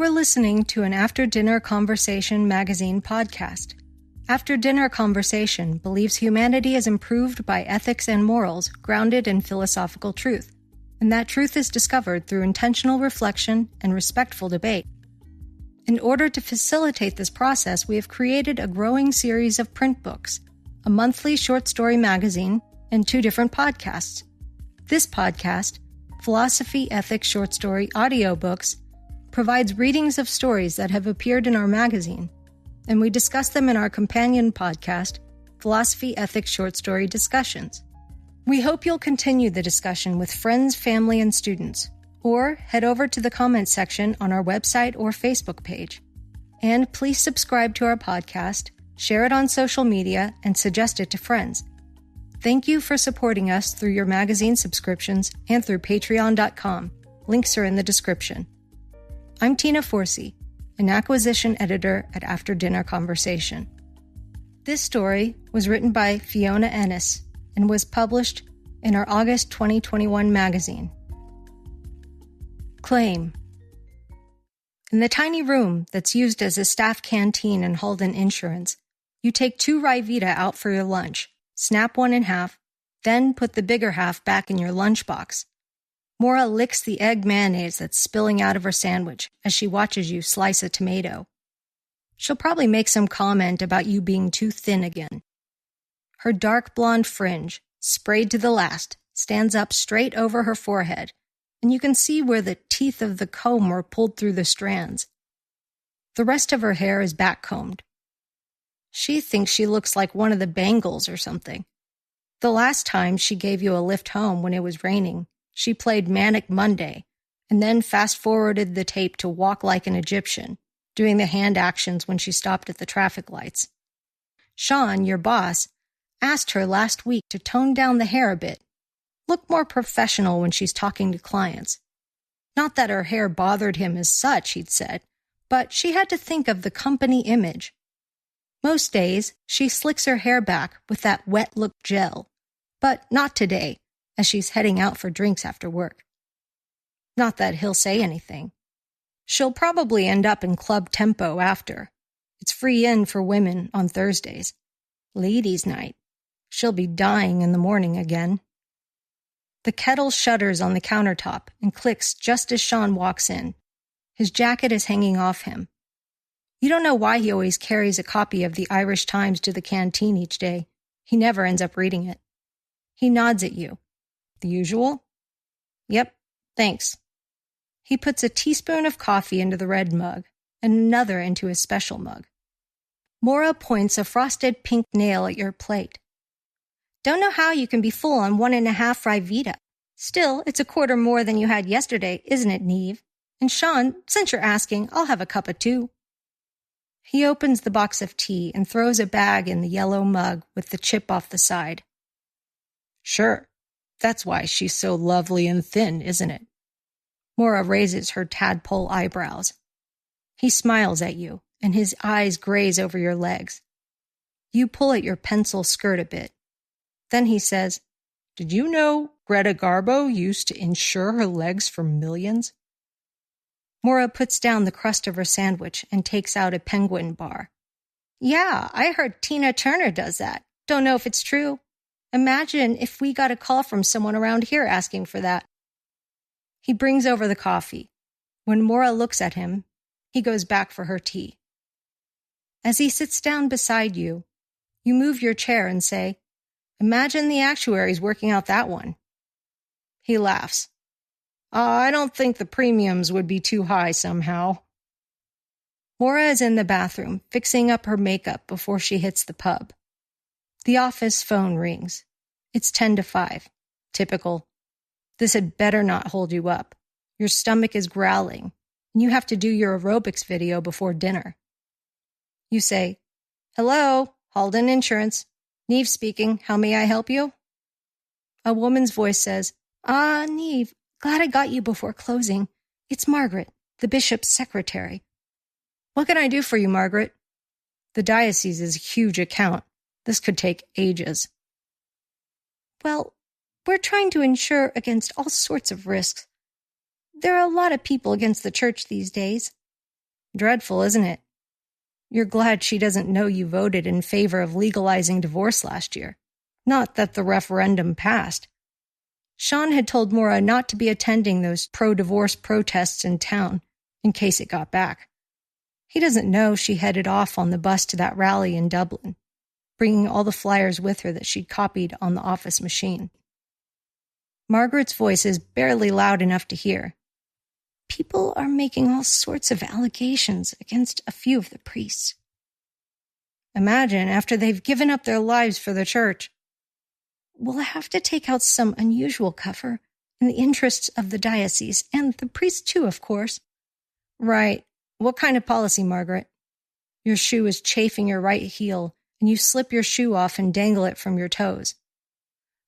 were listening to an After Dinner Conversation magazine podcast. After Dinner Conversation believes humanity is improved by ethics and morals grounded in philosophical truth, and that truth is discovered through intentional reflection and respectful debate. In order to facilitate this process, we have created a growing series of print books, a monthly short story magazine, and 2 different podcasts. This podcast, Philosophy Ethics Short Story Audiobooks, provides readings of stories that have appeared in our magazine, and we discuss them in our companion podcast, Philosophy Ethics Short Story Discussions. We hope you'll continue the discussion with friends, family, and students, or head over to the comments section on our website or Facebook page. And please subscribe to our podcast, share it on social media, and suggest it to friends. Thank you for supporting us through your magazine subscriptions and through patreon.com. Links are in the description. I'm Tina Forsey, an acquisition editor at After Dinner Conversation. This story was written by Fiona Ennis and was published in our August 2021 magazine. Claim. In the tiny room that's used as a staff canteen in Halden Insurance, you take 2 Ryvita out for your lunch, snap one in half, then put the bigger half back in your lunchbox. Maura licks the egg mayonnaise that's spilling out of her sandwich as she watches you slice a tomato. She'll probably make some comment about you being too thin again. Her dark blonde fringe, sprayed to the last, stands up straight over her forehead, and you can see where the teeth of the comb were pulled through the strands. The rest of her hair is backcombed. She thinks she looks like one of the Bangles or something. The last time she gave you a lift home when it was raining, she played Manic Monday, and then fast-forwarded the tape to Walk Like an Egyptian, doing the hand actions when she stopped at the traffic lights. Sean, your boss, asked her last week to tone down the hair a bit, look more professional when she's talking to clients. Not that her hair bothered him as such, he'd said, but she had to think of the company image. Most days, she slicks her hair back with that wet-look gel, but not today, as she's heading out for drinks after work. Not that he'll say anything. She'll probably end up in Club Tempo after. It's free in for women on Thursdays. Ladies' night. She'll be dying in the morning again. The kettle shudders on the countertop and clicks just as Sean walks in. His jacket is hanging off him. You don't know why he always carries a copy of the Irish Times to the canteen each day. He never ends up reading it. He nods at you. The usual? Yep, thanks. He puts a teaspoon of coffee into the red mug and another into his special mug. Maura points a frosted pink nail at your plate. Don't know how you can be full on 1.5 Ryvita. Still, it's a quarter more than you had yesterday, isn't it, Neve? And Sean, since you're asking, I'll have a cup of 2. He opens the box of tea and throws a bag in the yellow mug with the chip off the side. Sure. That's why she's so lovely and thin, isn't it? Maura raises her tadpole eyebrows. He smiles at you, and his eyes graze over your legs. You pull at your pencil skirt a bit. Then he says, Did you know Greta Garbo used to insure her legs for millions? Maura puts down the crust of her sandwich and takes out a penguin bar. Yeah, I heard Tina Turner does that. Don't know if it's true. Imagine if we got a call from someone around here asking for that. He brings over the coffee. When Maura looks at him, he goes back for her tea. As he sits down beside you, you move your chair and say, Imagine the actuaries working out that one. He laughs. I don't think the premiums would be too high somehow. Maura is in the bathroom, fixing up her makeup before she hits the pub. The office phone rings. It's 10 to 5. Typical. This had better not hold you up. Your stomach is growling, and you have to do your aerobics video before dinner. You say, Hello, Halden Insurance. Neve speaking. How may I help you? A woman's voice says, Neve, glad I got you before closing. It's Margaret, the bishop's secretary. What can I do for you, Margaret? The diocese is a huge account. This could take ages. Well, we're trying to insure against all sorts of risks. There are a lot of people against the church these days. Dreadful, isn't it? You're glad she doesn't know you voted in favor of legalizing divorce last year. Not that the referendum passed. Sean had told Maura not to be attending those pro-divorce protests in town, in case it got back. He doesn't know she headed off on the bus to that rally in Dublin, bringing all the flyers with her that she'd copied on the office machine. Margaret's voice is barely loud enough to hear. People are making all sorts of allegations against a few of the priests. Imagine after they've given up their lives for the church. We'll have to take out some unusual cover in the interests of the diocese, and the priests too, of course. Right. What kind of policy, Margaret? Your shoe is chafing your right heel, and you slip your shoe off and dangle it from your toes.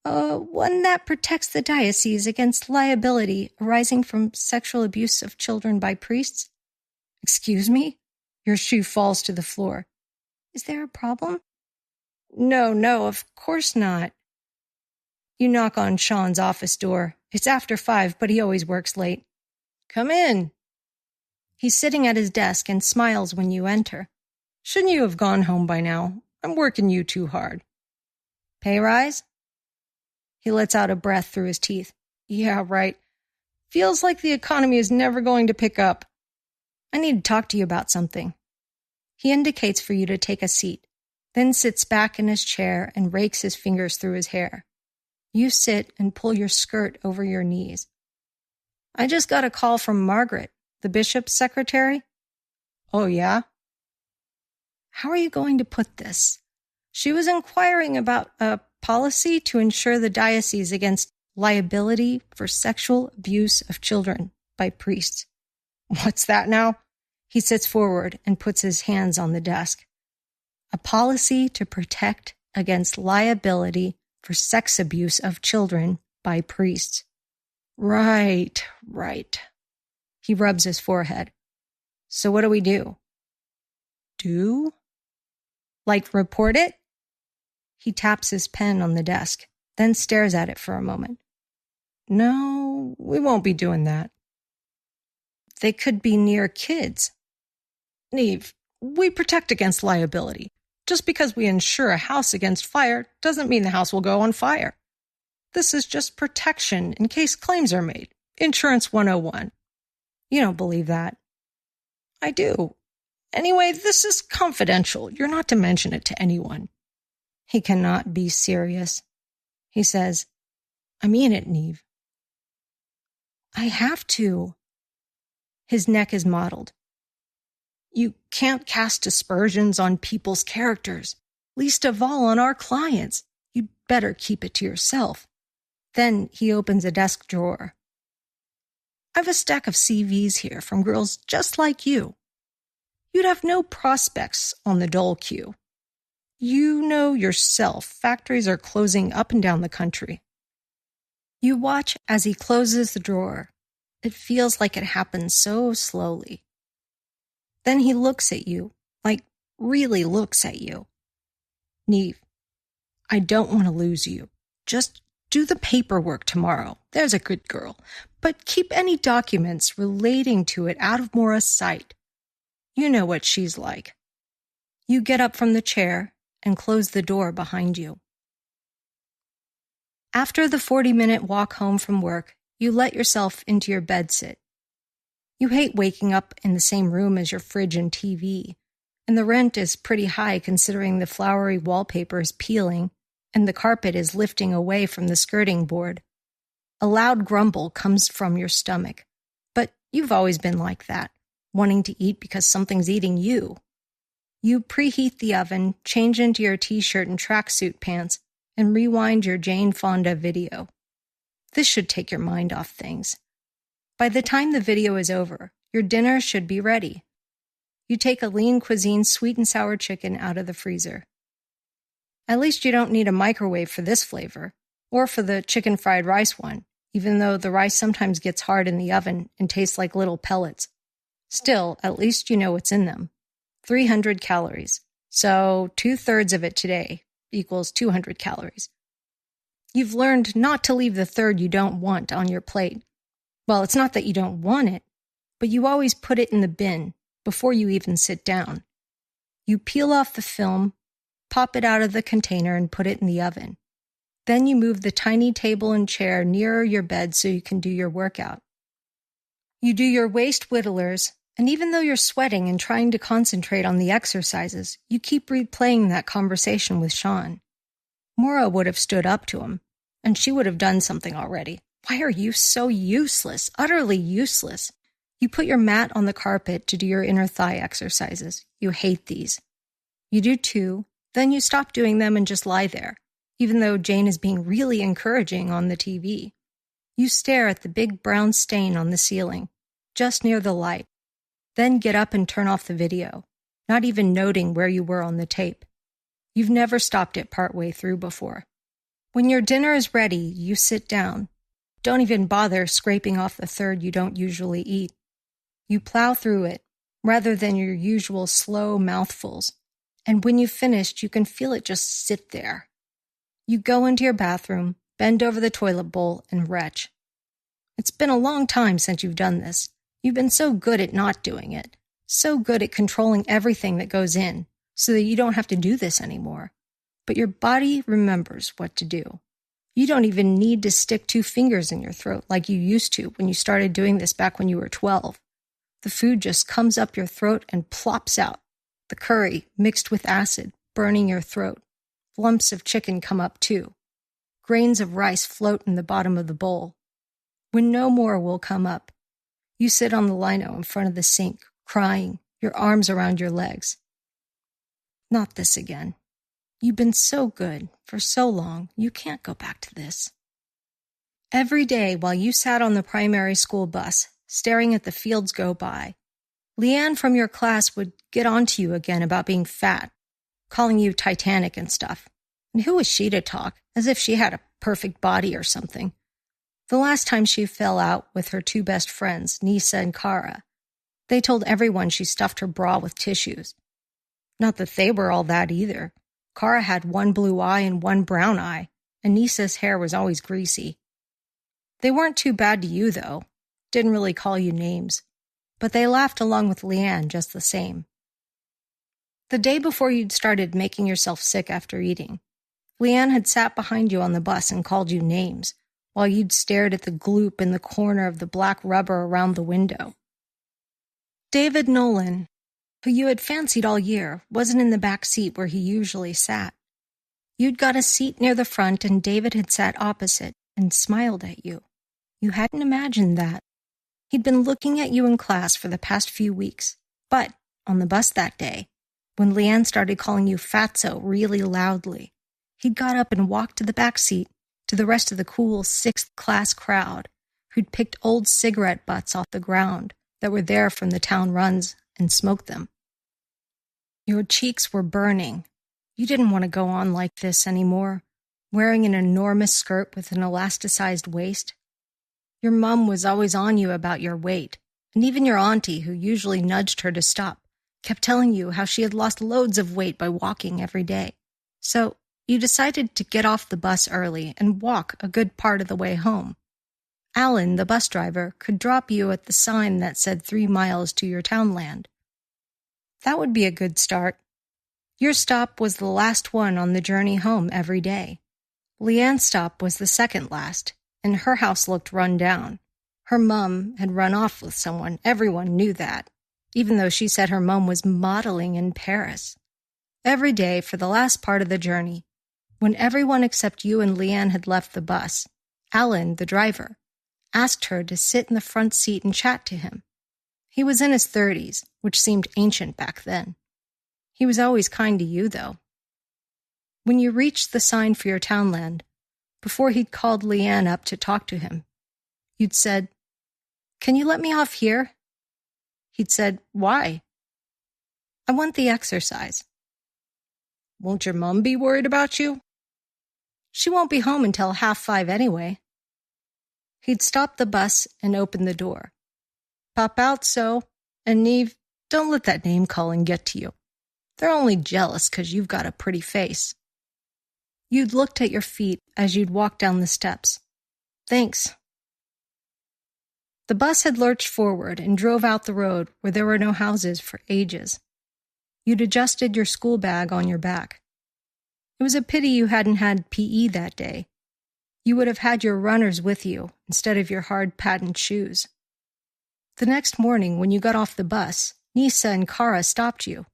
One that protects the diocese against liability arising from sexual abuse of children by priests. Excuse me? Your shoe falls to the floor. Is there a problem? No, of course not. You knock on Sean's office door. It's after 5, but he always works late. Come in. He's sitting at his desk and smiles when you enter. Shouldn't you have gone home by now? I'm working you too hard. Pay rise? He lets out a breath through his teeth. Yeah, right. Feels like the economy is never going to pick up. I need to talk to you about something. He indicates for you to take a seat, then sits back in his chair and rakes his fingers through his hair. You sit and pull your skirt over your knees. I just got a call from Margaret, the bishop's secretary. Oh, yeah? How are you going to put this? She was inquiring about a policy to ensure the diocese against liability for sexual abuse of children by priests. What's that now? He sits forward and puts his hands on the desk. A policy to protect against liability for sex abuse of children by priests. Right. He rubs his forehead. So what do we do? Do? Like report it? He taps his pen on the desk, then stares at it for a moment. No, we won't be doing that. They could be near kids. Neve, we protect against liability. Just because we insure a house against fire doesn't mean the house will go on fire. This is just protection in case claims are made. Insurance 101. You don't believe that. I do. Anyway, this is confidential. You're not to mention it to anyone. He cannot be serious. He says, I mean it, Neve. I have to. His neck is mottled. You can't cast aspersions on people's characters, least of all on our clients. You'd better keep it to yourself. Then he opens a desk drawer. I've a stack of CVs here from girls just like you. You'd have no prospects on the dole queue. You know yourself, factories are closing up and down the country. You watch as he closes the drawer. It feels like it happens so slowly. Then he looks at you, like really looks at you. Neve, I don't want to lose you. Just do the paperwork tomorrow. There's a good girl. But keep any documents relating to it out of Maura's sight. You know what she's like. You get up from the chair and close the door behind you. After the 40-minute walk home from work, you let yourself into your bedsit. You hate waking up in the same room as your fridge and TV, and the rent is pretty high considering the flowery wallpaper is peeling and the carpet is lifting away from the skirting board. A loud grumble comes from your stomach, but you've always been like that, wanting to eat because something's eating you. You preheat the oven, change into your t-shirt and tracksuit pants, and rewind your Jane Fonda video. This should take your mind off things. By the time the video is over, your dinner should be ready. You take a lean cuisine sweet and sour chicken out of the freezer. At least you don't need a microwave for this flavor, or for the chicken fried rice one, even though the rice sometimes gets hard in the oven and tastes like little pellets. Still, at least you know what's in them. 300 calories. So 2/3 of it today equals 200 calories. You've learned not to leave the third you don't want on your plate. Well, it's not that you don't want it, but you always put it in the bin before you even sit down. You peel off the film, pop it out of the container, and put it in the oven. Then you move the tiny table and chair nearer your bed so you can do your workout. You do your waist whittlers, and even though you're sweating and trying to concentrate on the exercises, you keep replaying that conversation with Sean. Maura would have stood up to him, and she would have done something already. Why are you so useless, utterly useless? You put your mat on the carpet to do your inner thigh exercises. You hate these. You do 2, then you stop doing them and just lie there, even though Jane is being really encouraging on the TV. You stare at the big brown stain on the ceiling, just near the light, then get up and turn off the video, not even noting where you were on the tape. You've never stopped it partway through before. When your dinner is ready, you sit down. Don't even bother scraping off the third you don't usually eat. You plow through it, rather than your usual slow mouthfuls, and when you've finished, you can feel it just sit there. You go into your bathroom, bend over the toilet bowl, and retch. It's been a long time since you've done this. You've been so good at not doing it, so good at controlling everything that goes in, so that you don't have to do this anymore. But your body remembers what to do. You don't even need to stick 2 fingers in your throat like you used to when you started doing this back when you were 12. The food just comes up your throat and plops out. The curry, mixed with acid, burning your throat. Lumps of chicken come up too. Grains of rice float in the bottom of the bowl. When no more will come up, you sit on the lino in front of the sink, crying, your arms around your legs. Not this again. You've been so good for so long, you can't go back to this. Every day while you sat on the primary school bus, staring at the fields go by, Leanne from your class would get on to you again about being fat, calling you Titanic and stuff. And who was she to talk, as if she had a perfect body or something? The last time she fell out with her 2 best friends, Nisa and Kara, they told everyone she stuffed her bra with tissues. Not that they were all that either. Kara had 1 blue eye and 1 brown eye, and Nisa's hair was always greasy. They weren't too bad to you, though. Didn't really call you names. But they laughed along with Leanne just the same. The day before you'd started making yourself sick after eating, Leanne had sat behind you on the bus and called you names, while you'd stared at the gloop in the corner of the black rubber around the window. David Nolan, who you had fancied all year, wasn't in the back seat where he usually sat. You'd got a seat near the front, and David had sat opposite and smiled at you. You hadn't imagined that. He'd been looking at you in class for the past few weeks, but on the bus that day, when Leanne started calling you fatso really loudly, he'd got up and walked to the back seat to the rest of the cool 6th class crowd who'd picked old cigarette butts off the ground that were there from the town runs and smoked them. Your cheeks were burning. You didn't want to go on like this anymore, wearing an enormous skirt with an elasticized waist. Your mum was always on you about your weight, and even your auntie, who usually nudged her to stop, kept telling you how she had lost loads of weight by walking every day. So you decided to get off the bus early and walk a good part of the way home. Alan, the bus driver, could drop you at the sign that said 3 miles to your townland. That would be a good start. Your stop was the last one on the journey home every day. Leanne's stop was the second last, and her house looked run down. Her mum had run off with someone. Everyone knew that, even though she said her mum was modeling in Paris. Every day for the last part of the journey, when everyone except you and Leanne had left the bus, Alan, the driver, asked her to sit in the front seat and chat to him. He was in his 30s, which seemed ancient back then. He was always kind to you, though. When you reached the sign for your townland, before he'd called Leanne up to talk to him, you'd said, "Can you let me off here?" He'd said, "Why?" "I want the exercise." "Won't your mum be worried about you?" "She won't be home until 5:30 anyway." He'd stop the bus and open the door. "Pop out, so. And Neve, don't let that name-calling get to you. They're only jealous 'cause you've got a pretty face." You'd looked at your feet as you'd walked down the steps. "Thanks." The bus had lurched forward and drove out the road where there were no houses for ages. You'd adjusted your school bag on your back. It was a pity you hadn't had PE that day. You would have had your runners with you instead of your hard patent shoes. The next morning, when you got off the bus, Nisa and Kara stopped you.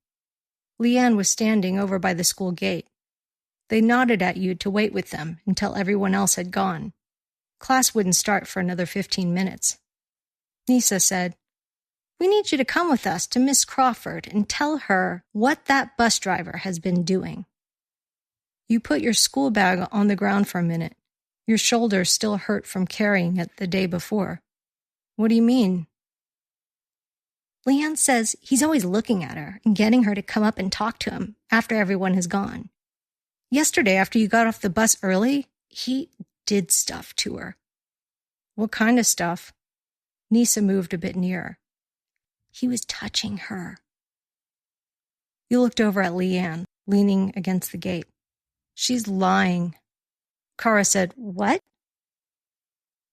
Leanne was standing over by the school gate. They nodded at you to wait with them until everyone else had gone. Class wouldn't start for another 15 minutes. Nisa said, "We need you to come with us to Miss Crawford and tell her what that bus driver has been doing." You put your school bag on the ground for a minute. Your shoulders still hurt from carrying it the day before. "What do you mean?" "Leanne says he's always looking at her and getting her to come up and talk to him after everyone has gone. Yesterday, after you got off the bus early, he did stuff to her." "What kind of stuff?" Nisa moved a bit nearer. "He was touching her." You looked over at Leanne, leaning against the gate. "She's lying." Kara said, "What?"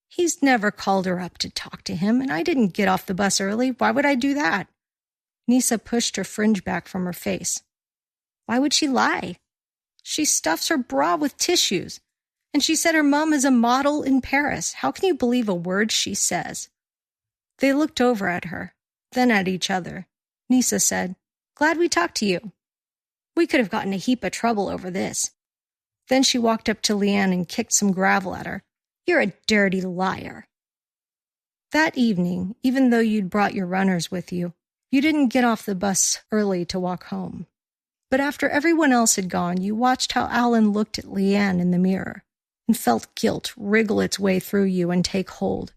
"He's never called her up to talk to him, and I didn't get off the bus early. Why would I do that?" Nisa pushed her fringe back from her face. "Why would she lie? She stuffs her bra with tissues, and she said her mom is a model in Paris. How can you believe a word she says?" They looked over at her, then at each other. Nisa said, "Glad we talked to you. We could have gotten a heap of trouble over this." Then she walked up to Leanne and kicked some gravel at her. "You're a dirty liar." That evening, even though you'd brought your runners with you, you didn't get off the bus early to walk home. But after everyone else had gone, you watched how Alan looked at Leanne in the mirror and felt guilt wriggle its way through you and take hold.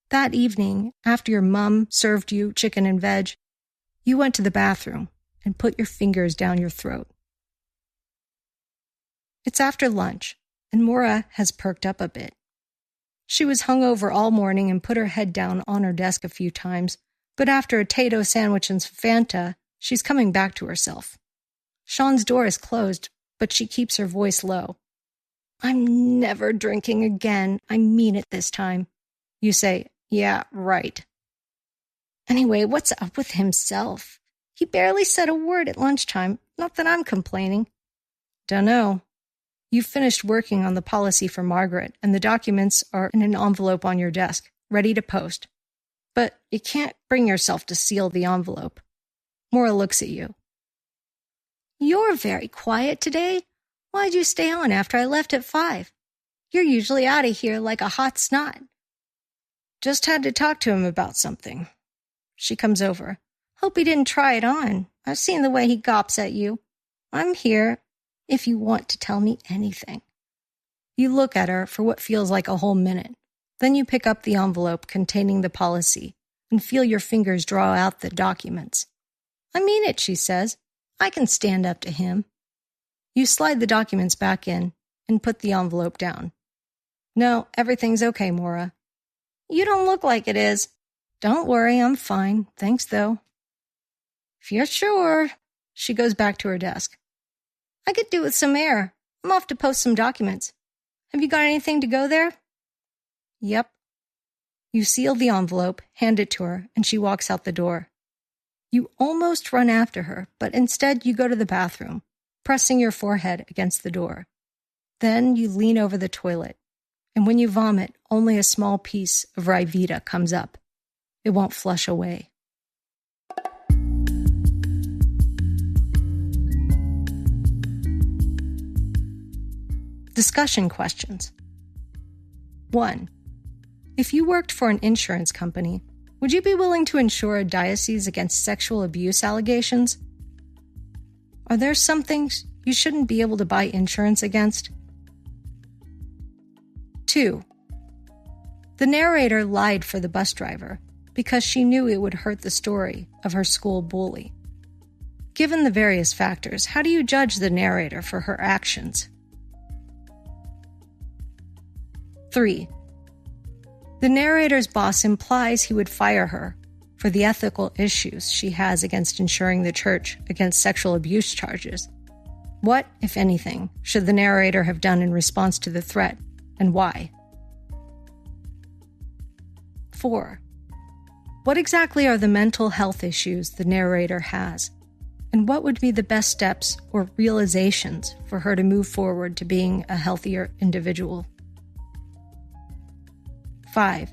That evening, after your mom served you chicken and veg, you went to the bathroom and put your fingers down your throat. It's after lunch, and Maura has perked up a bit. She was hungover all morning and put her head down on her desk a few times, but after a Tato sandwich and Fanta, she's coming back to herself. Sean's door is closed, but she keeps her voice low. "I'm never drinking again. I mean it this time." You say, "Yeah, right." "Anyway, what's up with himself? He barely said a word at lunchtime. Not that I'm complaining." "Dunno." You've finished working on the policy for Margaret, and the documents are in an envelope on your desk, ready to post. But you can't bring yourself to seal the envelope. Maura looks at you. "You're very quiet today. Why'd you stay on after I left at 5? You're usually out of here like a hot snot." "Just had to talk to him about something." She comes over. "Hope he didn't try it on. I've seen the way he gops at you. I'm here if you want to tell me anything." You look at her for what feels like a whole minute. Then you pick up the envelope containing the policy and feel your fingers draw out the documents. "I mean it," she says. "I can stand up to him." You slide the documents back in and put the envelope down. "No, everything's okay, Maura." "You don't look like it is." "Don't worry, I'm fine. Thanks, though." "If you're sure." She goes back to her desk. "I could do with some air. I'm off to post some documents. Have you got anything to go there?" "Yep." You seal the envelope, hand it to her, and she walks out the door. You almost run after her, but instead you go to the bathroom, pressing your forehead against the door. Then you lean over the toilet, and when you vomit, only a small piece of Ryvita comes up. It won't flush away. Discussion questions. 1. If you worked for an insurance company, would you be willing to insure a diocese against sexual abuse allegations? Are there some things you shouldn't be able to buy insurance against? 2. The narrator lied for the bus driver because she knew it would hurt the story of her school bully. Given the various factors, how do you judge the narrator for her actions? 3. The narrator's boss implies he would fire her for the ethical issues she has against insuring the church against sexual abuse charges. What, if anything, should the narrator have done in response to the threat, and why? 4. What exactly are the mental health issues the narrator has? And what would be the best steps or realizations for her to move forward to being a healthier individual? 5.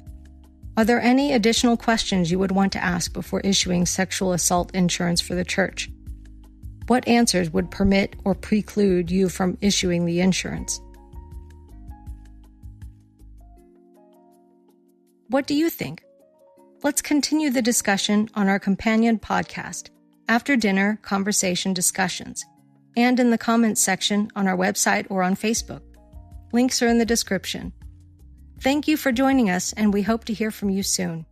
Are there any additional questions you would want to ask before issuing sexual assault insurance for the church? What answers would permit or preclude you from issuing the insurance? What do you think? Let's continue the discussion on our companion podcast, After Dinner Conversation Discussions, and in the comments section on our website or on Facebook. Links are in the description. Thank you for joining us, and we hope to hear from you soon.